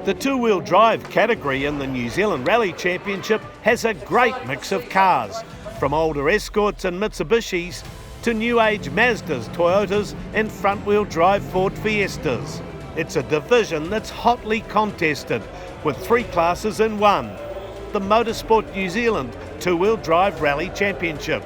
The two-wheel drive category in the New Zealand Rally Championship has a great mix of cars, from older Escorts and Mitsubishis to new-age Mazdas, Toyotas and front-wheel drive Ford Fiestas. It's a division that's hotly contested, with 3 classes in one. The Motorsport New Zealand Two-Wheel Drive Rally Championship.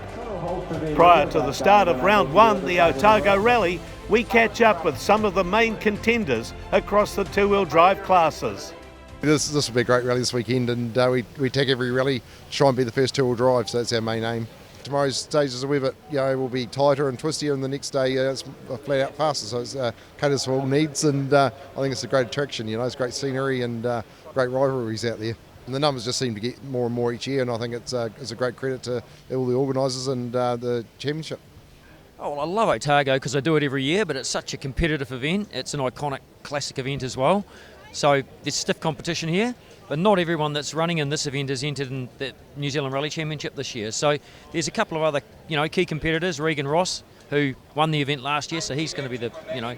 Prior to the start of round 1, the Otago Rally, we catch up with some of the main contenders across the two-wheel drive classes. This will be a great rally this weekend, and we take every rally to try and be the first two-wheel drive, so that's our main aim. Tomorrow's stage is a wee bit, will be tighter and twistier, and the next day it's flat out faster, so it's caters for all needs, and I think it's a great attraction. It's great scenery and great rivalries out there. And the numbers just seem to get more and more each year, and I think it's a great credit to all the organisers and the championship. Oh, well, I love Otago because I do it every year, but it's such a competitive event. It's an iconic classic event as well. So there's stiff competition here, but not everyone that's running in this event has entered in the New Zealand Rally Championship this year. So there's a couple of other, key competitors. Regan Ross, who won the event last year, so he's going to be the,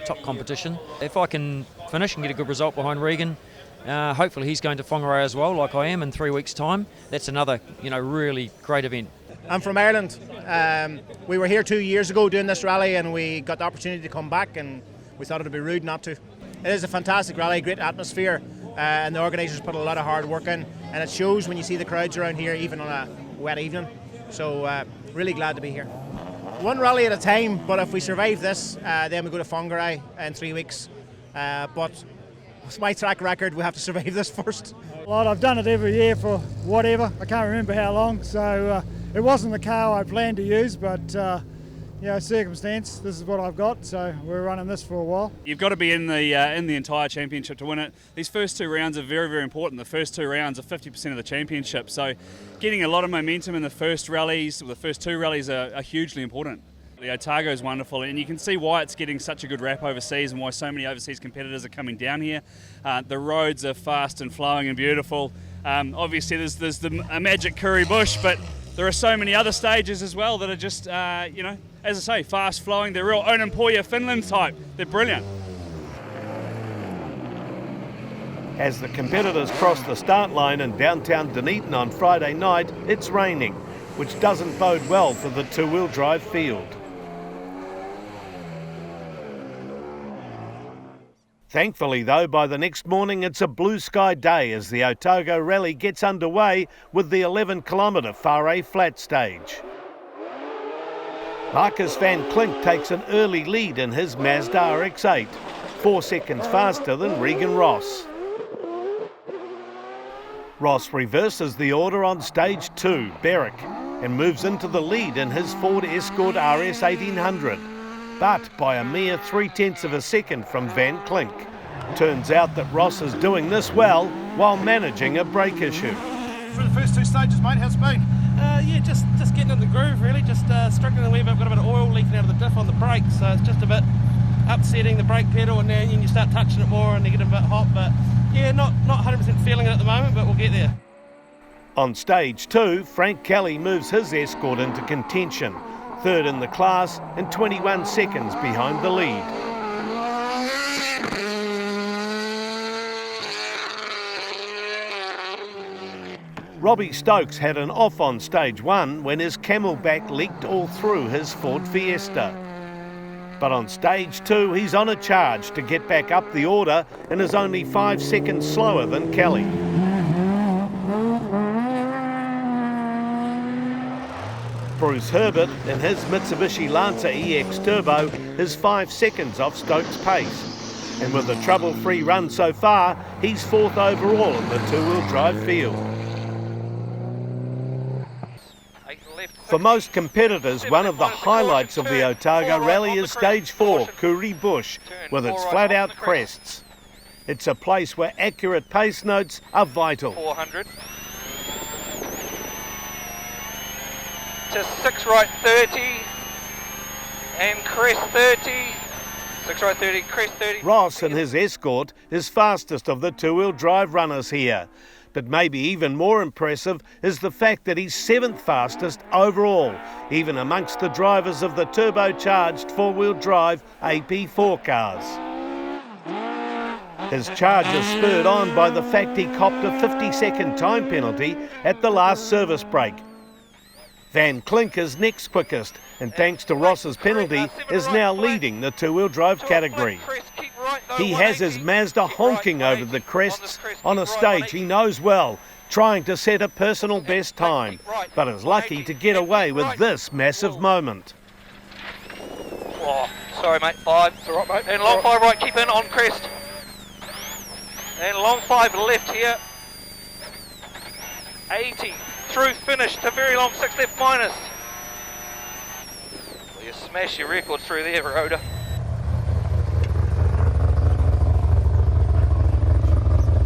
top competition. If I can finish and get a good result behind Regan, hopefully he's going to Whangarei as well, like I am, in 3 weeks' time. That's another, really great event. I'm from Ireland. We were here 2 years ago doing this rally, and we got the opportunity to come back, and we thought it would be rude not to. It is a fantastic rally, great atmosphere, and the organisers put a lot of hard work in, and it shows when you see the crowds around here, even on a wet evening. So really glad to be here. One rally at a time, but if we survive this, then we go to Whangarei in 3 weeks. But with my track record, we have to survive this first. Well, I've done it every year for whatever, I can't remember how long, so it wasn't the car I planned to use, but circumstance, this is what I've got, so we're running this for a while. You've got to be in the entire championship to win it. These first 2 rounds are very, very important. The first 2 rounds are 50% of the championship, so getting a lot of momentum in the first 2 rallies are hugely important. The Otago is wonderful, and you can see why it's getting such a good rap overseas and why so many overseas competitors are coming down here. The roads are fast and flowing and beautiful. Obviously there's a magic Curry Bush, but there are so many other stages as well that are just, as I say, fast flowing. They're real Onampoya Finland type. They're brilliant. As the competitors cross the start line in downtown Dunedin on Friday night, it's raining, which doesn't bode well for the two-wheel drive field. Thankfully, though, by the next morning it's a blue sky day as the Otago Rally gets underway with the 11-kilometre Whare flat stage. Marcus van Klink takes an early lead in his Mazda RX-8, 4 seconds faster than Regan Ross. Ross reverses the order on stage 2, Berwick, and moves into the lead in his Ford Escort RS 1800. But by a mere 0.3 of a second from Van Klink. Turns out that Ross is doing this well while managing a brake issue. For the first 2 stages, mate, how's it been? Just getting in the groove, really. Just struggling a wee bit. Got a bit of oil leaking out of the diff on the brakes, so it's just a bit upsetting the brake pedal, and then you start touching it more and you get a bit hot. But yeah, not 100% feeling it at the moment, but we'll get there. On stage 2, Frank Kelly moves his Escort into contention. 3rd in the class and 21 seconds behind the lead. Robbie Stokes had an off on stage 1 when his Camelback leaked all through his Ford Fiesta. But on stage 2 he's on a charge to get back up the order and is only 5 seconds slower than Kelly. Bruce Herbert in his Mitsubishi Lancer EX Turbo is 5 seconds off Stokes' pace. And with a trouble-free run so far, he's 4th overall in the two-wheel drive field. For most competitors, one of the highlights of the Otago Rally is Stage 4, Kuri Bush, with its flat-out crests. It's a place where accurate pace notes are vital. 400. To 6 right 30 and crest 30, 6 right 30, crest 30. Ross in his Escort is fastest of the two-wheel drive runners here. But maybe even more impressive is the fact that he's 7th fastest overall, even amongst the drivers of the turbocharged four-wheel drive AP4 cars. His charge is spurred on by the fact he copped a 50-second time penalty at the last service break. Van Klink is next quickest, and thanks to Ross's penalty, is now leading the two-wheel drive category. He has his Mazda honking over the crests on a stage he knows well, trying to set a personal best time, but is lucky to get away with this massive moment. Oh, sorry mate, 5. It's all right, mate. And long 5 right, keep in on crest. And long 5 left here. 80 through finish to very long 6 left minus. Well, you smash your records through there, Rhoda.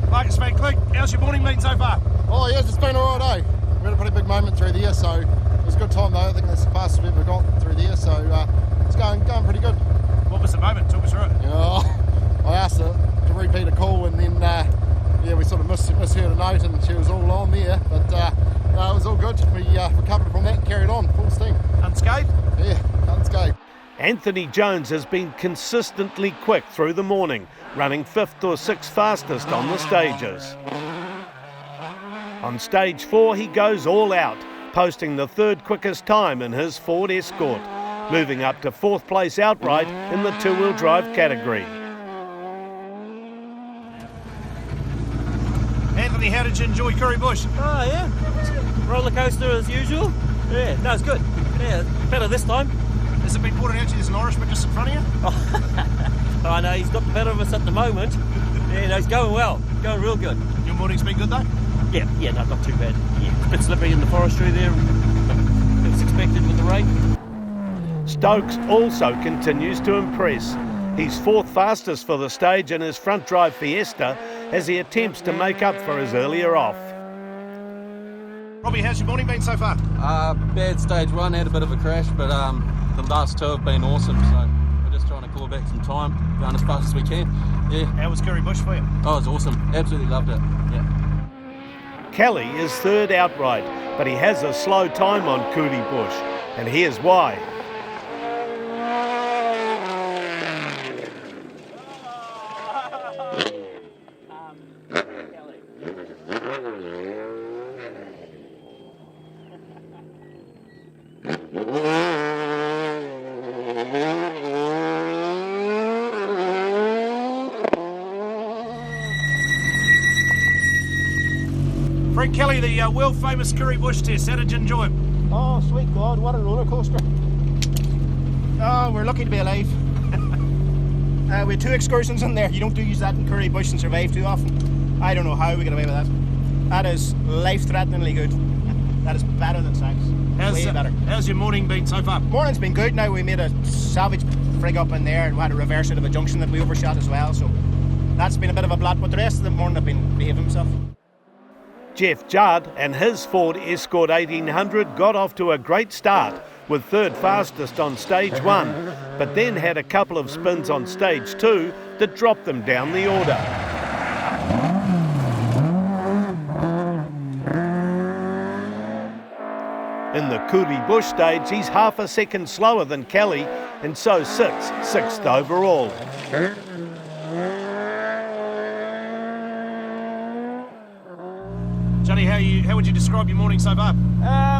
Mate, it's been Klink. How's your morning been so far? Oh yes, it's been all right, eh? We had a pretty big moment through there, so it was a good time though. I think that's the fastest we've ever got through there, so it's going pretty good. What was the moment? Talk us through it. I asked her to repeat a call, and then we sort of misheard a note, and she was all on there, but it was all good. We recovered from that and carried on, full steam. Unscathed? Yeah, unscathed. Anthony Jones has been consistently quick through the morning, running 5th or 6th fastest on the stages. On stage 4 he goes all out, posting the 3rd quickest time in his Ford Escort, moving up to 4th place outright in the two-wheel drive category. Anthony, how did you enjoy Curry Bush? Oh yeah, roller coaster as usual. Yeah, no, it's good. Yeah, better this time. Has it been pointed out to you there's an Irishman just in front of you? I know, he's got the better of us at the moment. Yeah, no, he's going well, going real good. Your morning's been good though? Yeah, no, not too bad. Yeah, it's a bit slippery in the forestry there, but it's expected with the rain. Stokes also continues to impress. He's 4th fastest for the stage in his front drive Fiesta as he attempts to make up for his earlier off. Robbie, how's your morning been so far? Bad stage 1, had a bit of a crash, but the last 2 have been awesome, so we're just trying to claw back some time, going as fast as we can. Yeah. How was Curry Bush for you? Oh, it was awesome. Absolutely loved it. Yeah. Kelly is 3rd outright, but he has a slow time on Curry Bush, and here's why. Frank Kelly, the world famous Curry Bush test. How did you enjoy it? Oh, sweet God, what a roller coaster. Oh, we're lucky to be alive. We had 2 excursions in there. You don't use that in Curry Bush and survive too often. I don't know how we got away with that. That is life-threateningly good. That is better than sex. Way better. How's your morning been so far? Morning's been good. Now we made a savage frig up in there and we had a reverse out of a junction that we overshot as well. So that's been a bit of a blot, but the rest of the morning have been behaving himself. Jeff Judd and his Ford Escort 1800 got off to a great start with 3rd fastest on stage 1, but then had a couple of spins on stage 2 that dropped them down the order. In the Curry Bush stage, he's half a second slower than Kelly and so sits 6th overall. Johnny, how would you describe your morning so far?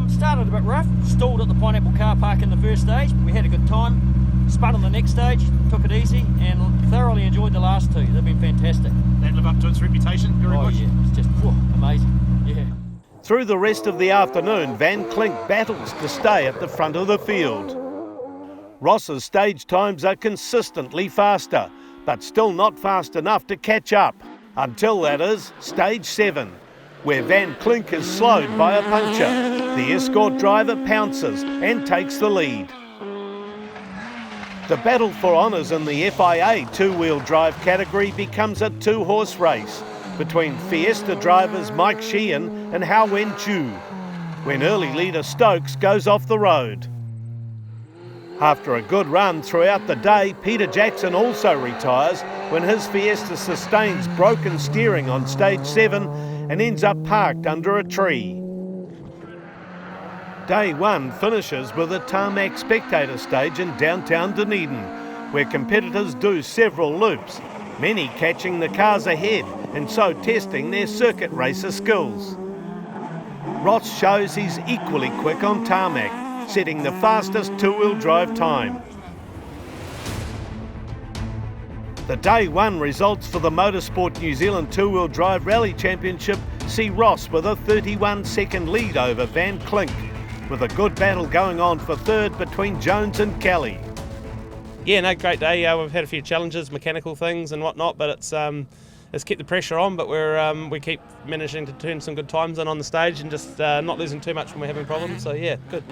Started a bit rough, stalled at the Pineapple car park in the first stage. We had a good time, spun on the next stage, took it easy and thoroughly enjoyed the last 2. They've been fantastic. That live up to its reputation, Curry Bush? Yeah, it's just amazing, yeah. Through the rest of the afternoon, Van Klink battles to stay at the front of the field. Ross's stage times are consistently faster, but still not fast enough to catch up, until that is stage 7. Where Van Klink is slowed by a puncture. The Escort driver pounces and takes the lead. The battle for honours in the FIA two-wheel drive category becomes a 2-horse race between Fiesta drivers Mike Sheehan and Hao Wen Chu, when early leader Stokes goes off the road. After a good run throughout the day, Peter Jackson also retires when his Fiesta sustains broken steering on stage 7 and ends up parked under a tree. Day 1 finishes with a tarmac spectator stage in downtown Dunedin, where competitors do several loops, many catching the cars ahead and so testing their circuit racer skills. Ross shows he's equally quick on tarmac, setting the fastest two-wheel drive time. The Day 1 results for the Motorsport New Zealand Two-Wheel Drive Rally Championship see Ross with a 31-second lead over Van Klink, with a good battle going on for third between Jones and Kelly. Yeah, no, great day. We've had a few challenges, mechanical things and whatnot, but it's kept the pressure on, but we keep managing to turn some good times in on the stage and just not losing too much when we're having problems, so yeah, good.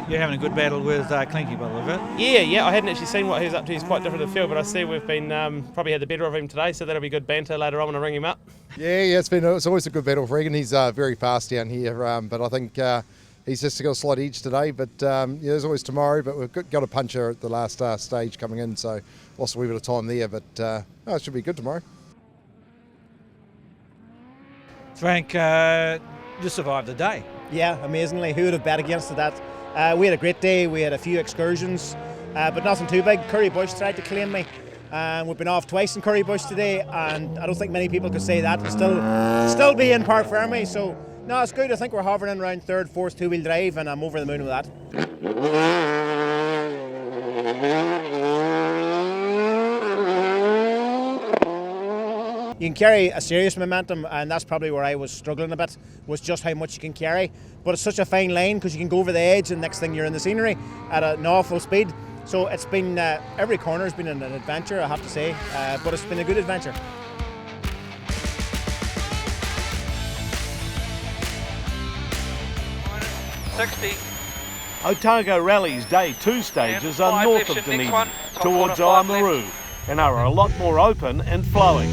You're having a good battle with Klinky, by the look of it. Yeah, I hadn't actually seen what he was up to. He's quite different to the field, but I see we've been probably had the better of him today, so that'll be good banter later on when I ring him up. Yeah, it's always a good battle for Regan. He's very fast down here, but I think he's just got a slight edge today. But there's always tomorrow. But we've got a puncher at the last stage coming in, so lost a wee bit of time there. But it should be good tomorrow. Frank, you survived the day. Yeah, amazingly. Who would have bet against that? We had a great day. We had a few excursions, but nothing too big. Curry Bush tried to claim me. We've been off twice in Curry Bush today, and I don't think many people could say that and still be in Park Fermi. So no, it's good. I think we're hovering around third, fourth two-wheel drive, and I'm over the moon with that. You can carry a serious momentum, and that's probably where I was struggling a bit, was just how much you can carry. But it's such a fine line because you can go over the edge and next thing you're in the scenery at an awful speed. So it's been, every corner has been an adventure, I have to say, but it's been a good adventure. Otago Rally's Day 2 stages are north of Dunlop, towards Oamaru, and are a lot more open and flowing.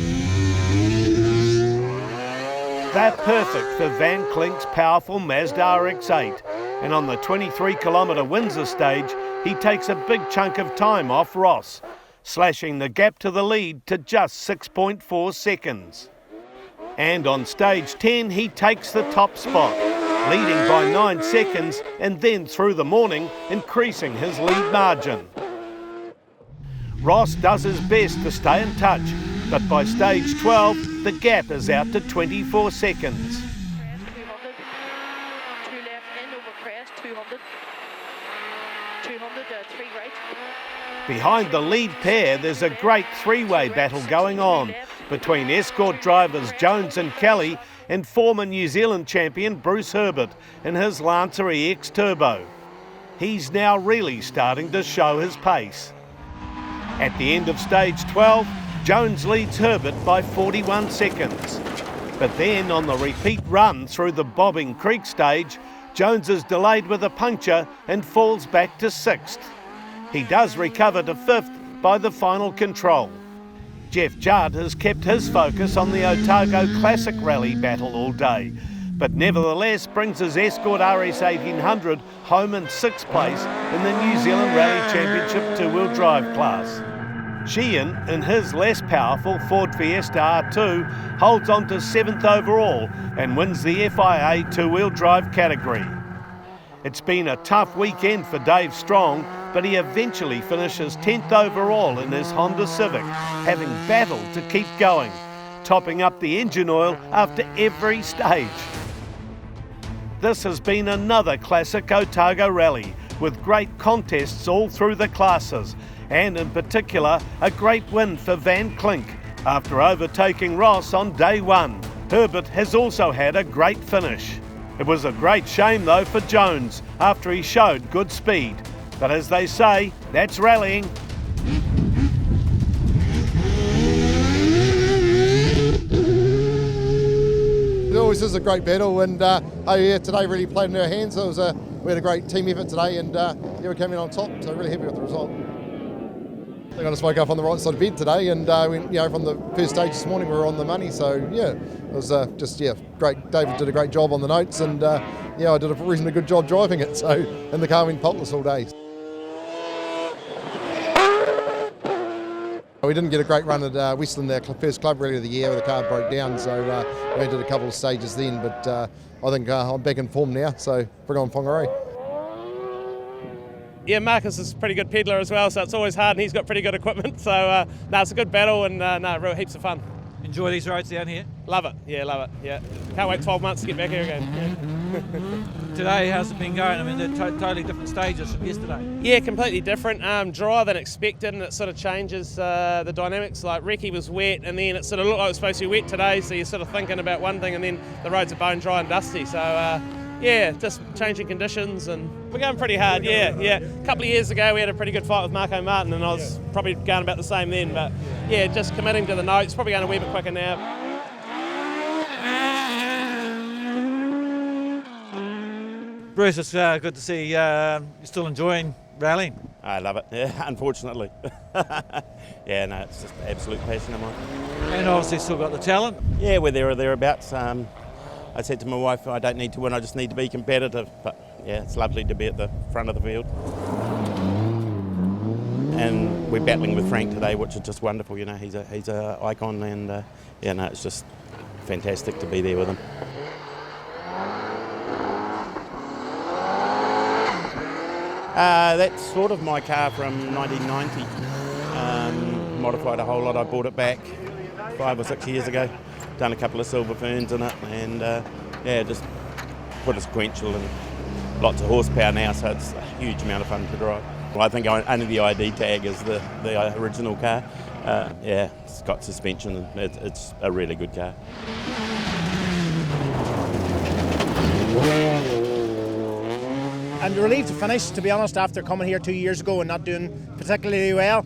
They're perfect for Van Klink's powerful Mazda RX-8, and on the 23-kilometre Windsor stage, he takes a big chunk of time off Ross, slashing the gap to the lead to just 6.4 seconds. And on stage 10, he takes the top spot, leading by 9 seconds, and then through the morning, increasing his lead margin. Ross does his best to stay in touch, but by stage 12, the gap is out to 24 seconds. 200, 2 left in over crest, 200, 200, 3 right. Behind the lead pair, there's a great three-way battle going on between escort drivers Jones and Kelly and former New Zealand champion Bruce Herbert in his Lancer EX Turbo. He's now really starting to show his pace. At the end of stage 12, Jones leads Herbert by 41 seconds. But then on the repeat run through the Bobbing Creek stage, Jones is delayed with a puncture and falls back to 6th. He does recover to 5th by the final control. Jeff Judd has kept his focus on the Otago Classic Rally battle all day, but nevertheless brings his Escort RS 1800 home in 6th place in the New Zealand Rally Championship two-wheel drive class. Sheehan, in his less powerful Ford Fiesta R2, holds on to 7th overall and wins the FIA two-wheel drive category. It's been a tough weekend for Dave Strong, but he eventually finishes 10th overall in his Honda Civic, having battled to keep going, topping up the engine oil after every stage. This has been another classic Otago Rally, with great contests all through the classes, and in particular a great win for Van Klink after overtaking Ross on day 1. Herbert has also had a great finish. It was a great shame though for Jones after he showed good speed, but as they say, that's rallying. It always is a great battle, and today really played in our hands. We had a great team effort today, and we came in on top, so really happy with the result. They're going to smoke up on the right side of bed today, and from the first stage this morning we were on the money, so yeah, it was great. David did a great job on the notes, and I did a reasonably good job driving it, so, and the car went faultless all day. We didn't get a great run at Westland, their first club rally of the year, where the car broke down, so we did a couple of stages then, but I think I'm back in form now, so bring on Whangarei. Yeah, Marcus is a pretty good peddler as well, so it's always hard, and he's got pretty good equipment. So it's a good battle, and real heaps of fun. Enjoy these roads down here? Love it, yeah. Can't wait 12 months to get back here again. Yeah. Today, how's it been going? I mean, they're totally different stages from yesterday. Yeah, completely different. Drier than expected, and it sort of changes the dynamics. Like Recce was wet, and then it sort of looked like it was supposed to be wet today, so you're sort of thinking about one thing, and then the roads are bone dry and dusty. So just changing conditions, and we're going pretty hard. Yeah. A couple of years ago, we had a pretty good fight with Marco Martin, and I was probably going about the same then. But yeah, just committing to the notes, probably going a wee bit quicker now. Bruce, it's good to see you're still enjoying rallying. I love it, yeah, unfortunately. Yeah, no, it's just absolute passion of mine. And obviously still got the talent. Yeah, we're there or thereabouts. I said to my wife, I don't need to win, I just need to be competitive. But yeah, it's lovely to be at the front of the field. And we're battling with Frank today, which is just wonderful. You know, he's a icon, and it's just fantastic to be there with him. That's sort of my car from 1990. Modified a whole lot. I bought it back 5 or 6 years ago. Done a couple of silver ferns in it, and just put a sequential and lots of horsepower now, so it's a huge amount of fun to drive. Well, I think only the ID tag is the original car. It's got suspension, and it's a really good car. I'm relieved to finish, to be honest, after coming here 2 years ago and not doing particularly well.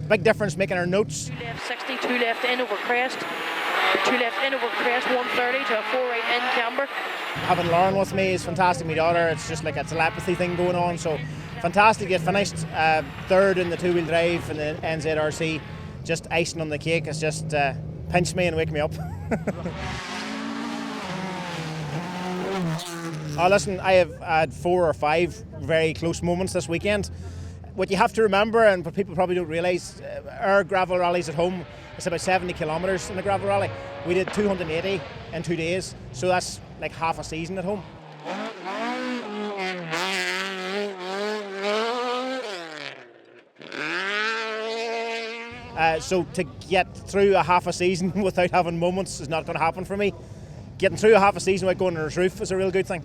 Big difference making our notes. 2 left 60, 2 left in over crest. 2 left in over crest, 130 to a 4 right in camber. Having Lauren with me is fantastic. My daughter, it's just like a telepathy thing going on. So fantastic to get finished. Third in the two-wheel drive in the Nzrc. Just icing on the cake. It's just pinch me and wake me up. Oh, listen, I have had 4 or 5 very close moments this weekend. What you have to remember, and what people probably don't realise, our gravel rallies at home, it's about 70 kilometres in the gravel rally. We did 280 in 2 days, so that's like half a season at home. So to get through a half a season without having moments is not going to happen for me. Getting through a half a season without going on his roof is a real good thing.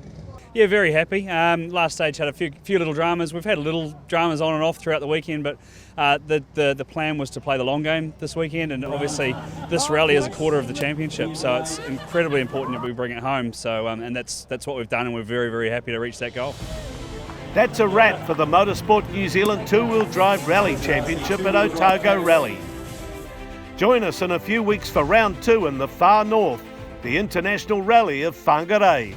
Yeah, very happy. Last stage had a few little dramas. We've had little dramas on and off throughout the weekend, but the plan was to play the long game this weekend, and obviously this rally is a quarter of the championship, so it's incredibly important that we bring it home. So and that's what we've done, and we're very, very happy to reach that goal. That's a wrap for the Motorsport New Zealand Two-Wheel Drive Rally Championship at Otago Rally. Join us in a few weeks for round 2 in the far north, the International Rally of Whangarei.